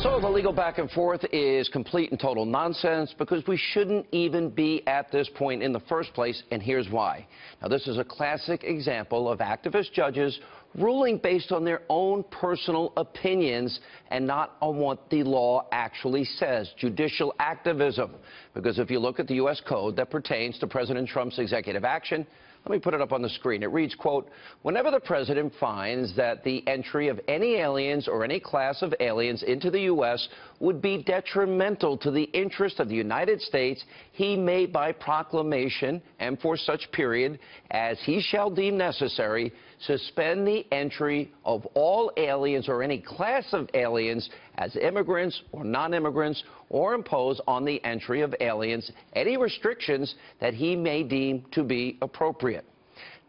So the legal back and forth is complete and total nonsense because we shouldn't even be at this point in the first place, and here's why. Now, this is a classic example of activist judges ruling based on their own personal opinions and not on what the law actually says, judicial activism. Because if you look at the U.S. code that pertains to President Trump's executive action, let me put it up on the screen. It reads, quote, whenever the president finds that the entry of any aliens or any class of aliens into the U.S. would be detrimental to the interest of the United States, he may by proclamation and for such period as he shall deem necessary suspend the entry of all aliens or any class of aliens as immigrants or non-immigrants, or impose on the entry of aliens any restrictions that he may deem to be appropriate.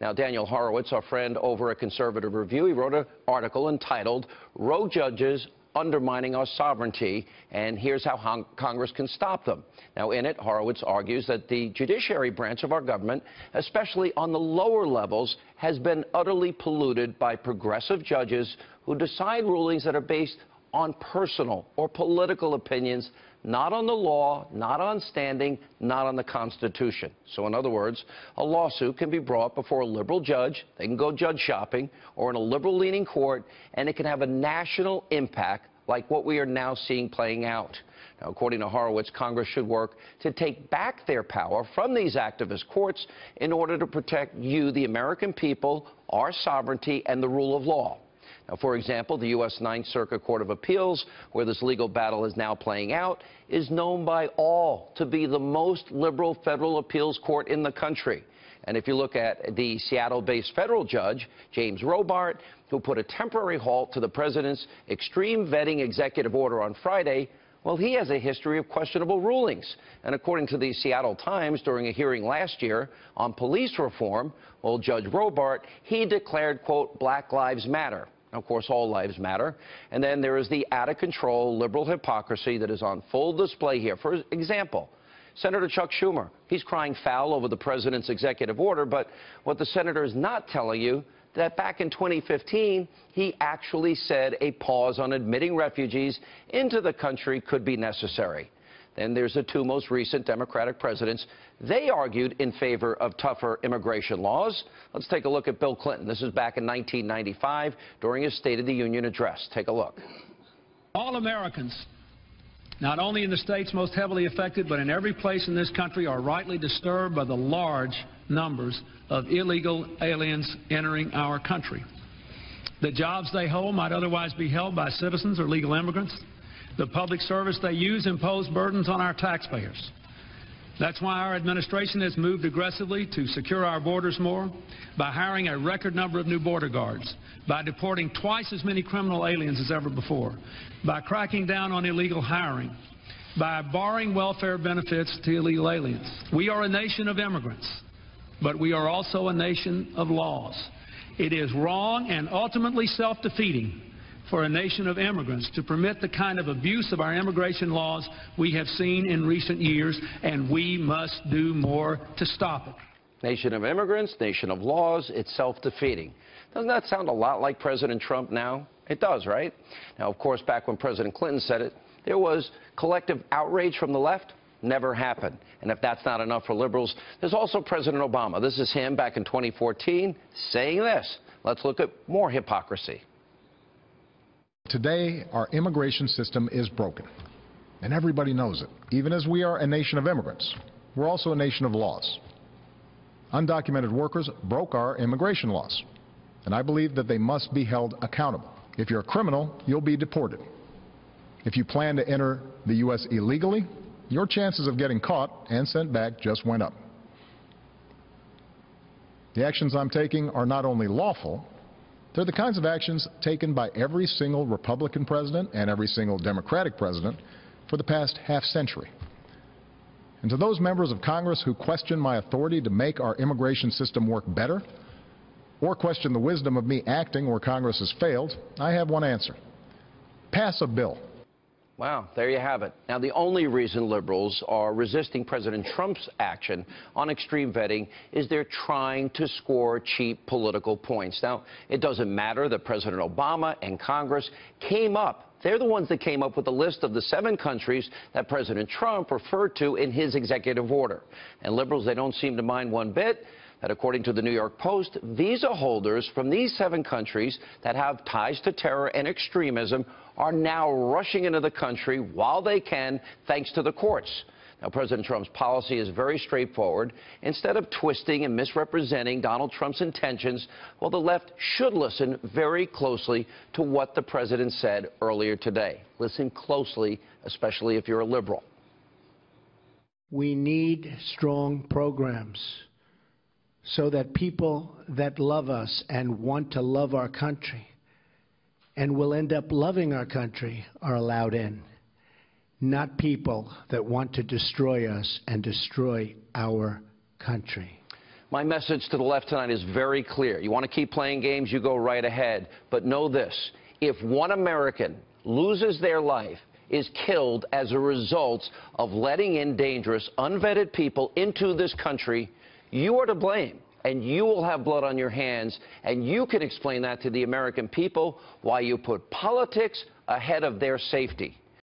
Now, Daniel Horowitz, our friend over at Conservative Review, he wrote an article entitled Rogue Judges Undermining Our Sovereignty, and here's how Congress can stop them. Now, in it, Horowitz argues that the judiciary branch of our government, especially on the lower levels, has been utterly polluted by progressive judges who decide rulings that are based on personal or political opinions, not on the law, not on standing, not on the Constitution. So in other words, a lawsuit can be brought before a liberal judge, they can go judge shopping, or in a liberal-leaning court, and it can have a national impact like what we are now seeing playing out. Now, according to Horowitz, Congress should work to take back their power from these activist courts in order to protect you, the American people, our sovereignty, and the rule of law. Now, for example, the U.S. Ninth Circuit Court of Appeals, where this legal battle is now playing out, is known by all to be the most liberal federal appeals court in the country. And if you look at the Seattle-based federal judge, James Robart, who put a temporary halt to the president's extreme vetting executive order on Friday, well, he has a history of questionable rulings. And according to the Seattle Times, during a hearing last year on police reform, well, Judge Robart, he declared, quote, Black Lives Matter. Of course, all lives matter. And then there is the out-of-control liberal hypocrisy that is on full display here. For example, Senator Chuck Schumer, he's crying foul over the president's executive order, but what the senator is not telling you, that back in 2015, he actually said a pause on admitting refugees into the country could be necessary. Then there's the two most recent Democratic presidents. They argued in favor of tougher immigration laws. Let's take a look at Bill Clinton. This is back in 1995 during his State of the Union address. Take a look. All Americans, not only in the states most heavily affected, but in every place in this country, are rightly disturbed by the large numbers of illegal aliens entering our country. The jobs they hold might otherwise be held by citizens or legal immigrants. The public service they use impose burdens on our taxpayers. That's why our administration has moved aggressively to secure our borders more, by hiring a record number of new border guards, by deporting twice as many criminal aliens as ever before, by cracking down on illegal hiring, by barring welfare benefits to illegal aliens. We are a nation of immigrants, but we are also a nation of laws. It is wrong and ultimately self-defeating for a nation of immigrants to permit the kind of abuse of our immigration laws we have seen in recent years, and we must do more to stop it. Nation of immigrants, nation of laws, it's self-defeating. Doesn't that sound a lot like President Trump now? It does, right? Now, of course, back when President Clinton said it, there was collective outrage from the left. Never happened. And if that's not enough for liberals, there's also President Obama. This is him back in 2014 saying this. Let's look at more hypocrisy. Today, our immigration system is broken, and everybody knows it. Even as we are a nation of immigrants, we're also a nation of laws. Undocumented workers broke our immigration laws, and I believe that they must be held accountable. If you're a criminal, you'll be deported. If you plan to enter the U.S. illegally, your chances of getting caught and sent back just went up. The actions I'm taking are not only lawful, they're the kinds of actions taken by every single Republican president and every single Democratic president for the past half-century. And to those members of Congress who question my authority to make our immigration system work better, or question the wisdom of me acting where Congress has failed, I have one answer. Pass a bill. Wow, there you have it. Now, the only reason liberals are resisting President Trump's action on extreme vetting is they're trying to score cheap political points. Now, it doesn't matter that President Obama and Congress came up. They're the ones that came up with the list of the 7 countries that President Trump referred to in his executive order. And liberals, they don't seem to mind one bit that, according to the New York Post, visa holders from these 7 countries that have ties to terror and extremism are now rushing into the country while they can, thanks to the courts. Now, President Trump's policy is very straightforward. Instead of twisting and misrepresenting Donald Trump's intentions, well, the left should listen very closely to what the president said earlier today. Listen closely, especially if you're a liberal. We need strong programs so that people that love us and want to love our country and will end up loving our country are allowed in, not people that want to destroy us and destroy our country. My message to the left tonight is very clear. You want to keep playing games, you go right ahead. But know this, if one American loses their life, is killed as a result of letting in dangerous, unvetted people into this country, you are to blame. And you will have blood on your hands, and you can explain that to the American people, why you put politics ahead of their safety.